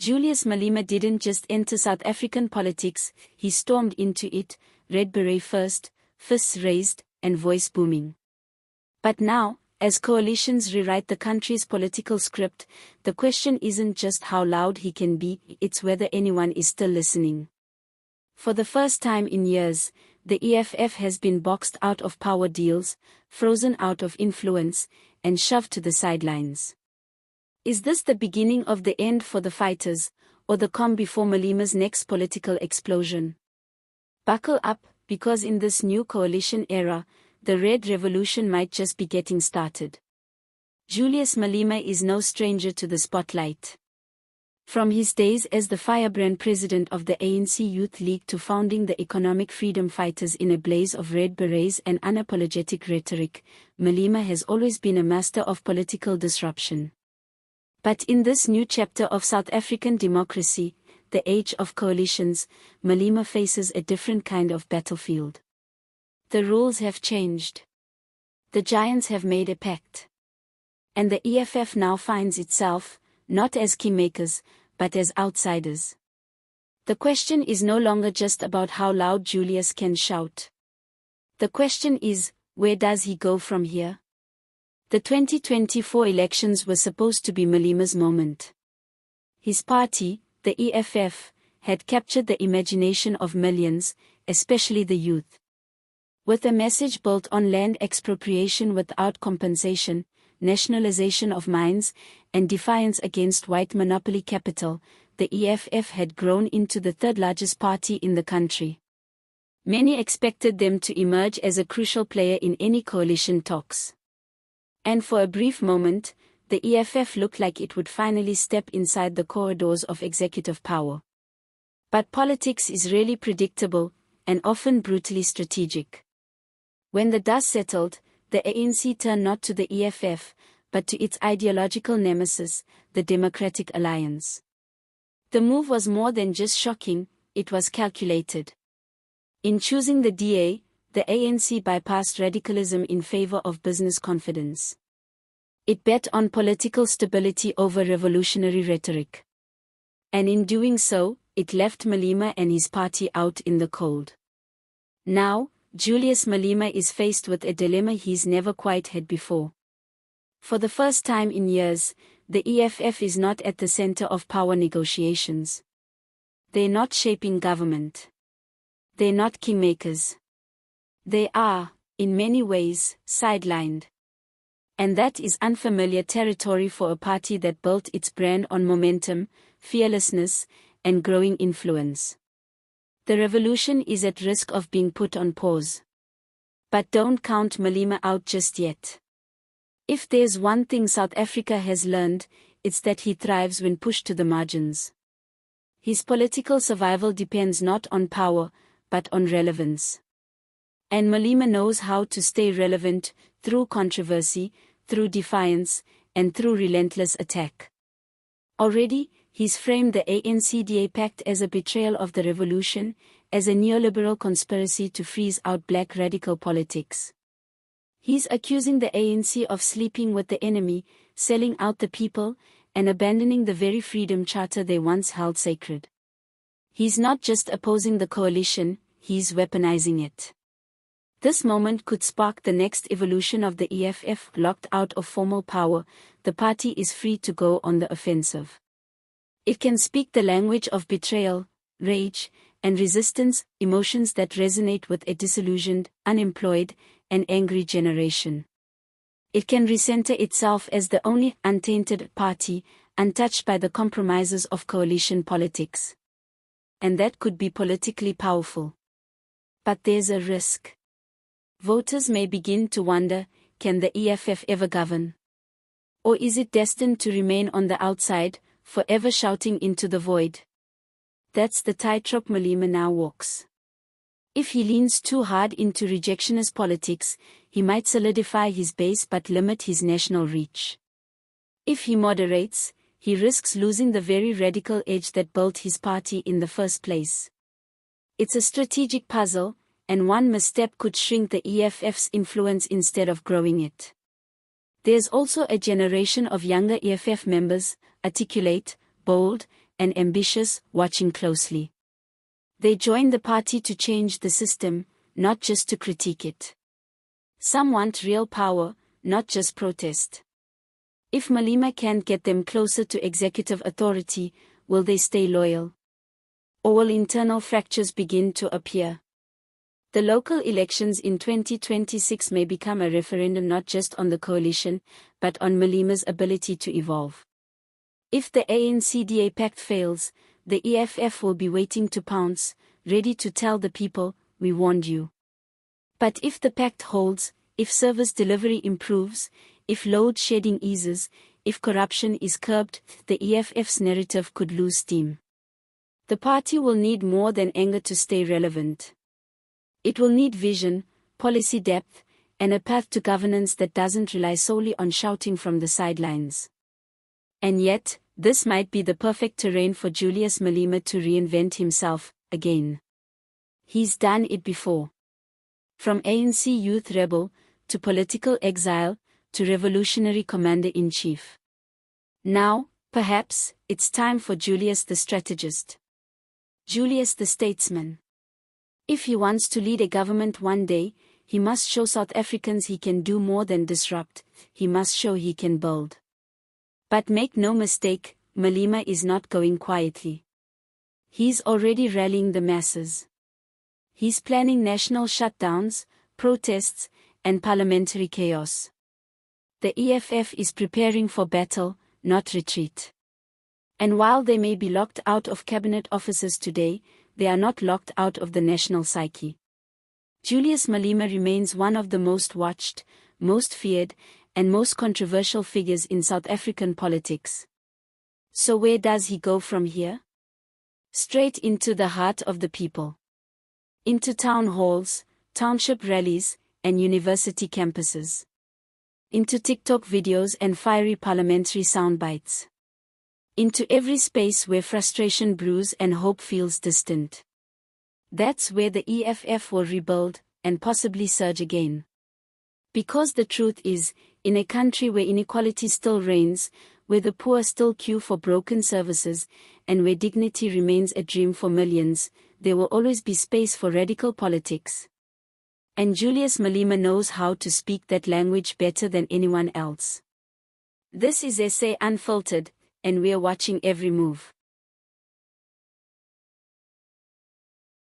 Julius Malema didn't just enter South African politics, he stormed into it, red beret first, fists raised, and voice booming. But now, as coalitions rewrite the country's political script, the question isn't just how loud he can be, it's whether anyone is still listening. For the first time in years, the EFF has been boxed out of power deals, frozen out of influence, and shoved to the sidelines. Is this the beginning of the end for the fighters, or the calm before Malema's next political explosion? Buckle up, because in this new coalition era, the Red Revolution might just be getting started. Julius Malema is no stranger to the spotlight. From his days as the firebrand president of the ANC Youth League to founding the Economic Freedom Fighters in a blaze of red berets and unapologetic rhetoric, Malema has always been a master of political disruption. But in this new chapter of South African democracy, the age of coalitions, Malema faces a different kind of battlefield. The rules have changed. The giants have made a pact. And the EFF now finds itself, not as kingmakers, but as outsiders. The question is no longer just about how loud Julius can shout. The question is, where does he go from here? The 2024 elections were supposed to be Malema's moment. His party, the EFF, had captured the imagination of millions, especially the youth. With a message built on land expropriation without compensation, nationalization of mines, and defiance against white monopoly capital, the EFF had grown into the third largest party in the country. Many expected them to emerge as a crucial player in any coalition talks. And for a brief moment, the EFF looked like it would finally step inside the corridors of executive power. But politics is really predictable, and often brutally strategic. When the dust settled, the ANC turned not to the EFF, but to its ideological nemesis, the Democratic Alliance. The move was more than just shocking, it was calculated. In choosing the DA, the ANC bypassed radicalism in favor of business confidence. It bet on political stability over revolutionary rhetoric. And in doing so, it left Malema and his party out in the cold. Now, Julius Malema is faced with a dilemma he's never quite had before. For the first time in years, the EFF is not at the center of power negotiations. They're not shaping government. They're not kingmakers. They are, in many ways, sidelined. And that is unfamiliar territory for a party that built its brand on momentum, fearlessness, and growing influence. The revolution is at risk of being put on pause. But don't count Malema out just yet. If there's one thing South Africa has learned, it's that he thrives when pushed to the margins. His political survival depends not on power, but on relevance. And Malema knows how to stay relevant, through controversy, through defiance, and through relentless attack. Already, he's framed the ANC-DA pact as a betrayal of the revolution, as a neoliberal conspiracy to freeze out black radical politics. He's accusing the ANC of sleeping with the enemy, selling out the people, and abandoning the very freedom charter they once held sacred. He's not just opposing the coalition, he's weaponizing it. This moment could spark the next evolution of the EFF. Locked out of formal power, the party is free to go on the offensive. It can speak the language of betrayal, rage, and resistance, emotions that resonate with a disillusioned, unemployed, and angry generation. It can recenter itself as the only untainted party, untouched by the compromises of coalition politics. And that could be politically powerful. But there's a risk. Voters may begin to wonder, can the EFF ever govern? Or is it destined to remain on the outside, forever shouting into the void? That's the tightrope Malema now walks. If he leans too hard into rejectionist politics, he might solidify his base but limit his national reach. If he moderates, he risks losing the very radical edge that built his party in the first place. It's a strategic puzzle, and one misstep could shrink the EFF's influence instead of growing it. There's also a generation of younger EFF members, articulate, bold, and ambitious, watching closely. They join the party to change the system, not just to critique it. Some want real power, not just protest. If Malema can't get them closer to executive authority, will they stay loyal? Or will internal fractures begin to appear? The local elections in 2026 may become a referendum not just on the coalition, but on Malema's ability to evolve. If the ANC-DA pact fails, the EFF will be waiting to pounce, ready to tell the people, "We warned you." But if the pact holds, if service delivery improves, if load shedding eases, if corruption is curbed, the EFF's narrative could lose steam. The party will need more than anger to stay relevant. It will need vision, policy depth, and a path to governance that doesn't rely solely on shouting from the sidelines. And yet, this might be the perfect terrain for Julius Malema to reinvent himself again. He's done it before. From ANC youth rebel, to political exile, to revolutionary commander-in-chief. Now, perhaps, it's time for Julius the strategist. Julius the statesman. If he wants to lead a government one day, he must show South Africans he can do more than disrupt, he must show he can build. But make no mistake, Malema is not going quietly. He's already rallying the masses. He's planning national shutdowns, protests, and parliamentary chaos. The EFF is preparing for battle, not retreat. And while they may be locked out of cabinet offices today, they are not locked out of the national psyche. Julius Malema remains one of the most watched, most feared, and most controversial figures in South African politics. So where does he go from here? Straight into the heart of the people. Into town halls, township rallies, and university campuses. Into TikTok videos and fiery parliamentary soundbites. Into every space where frustration brews and hope feels distant. That's where the EFF will rebuild, and possibly surge again. Because the truth is, in a country where inequality still reigns, where the poor still queue for broken services, and where dignity remains a dream for millions, there will always be space for radical politics. And Julius Malema knows how to speak that language better than anyone else. This is SA Unfiltered, and we're watching every move.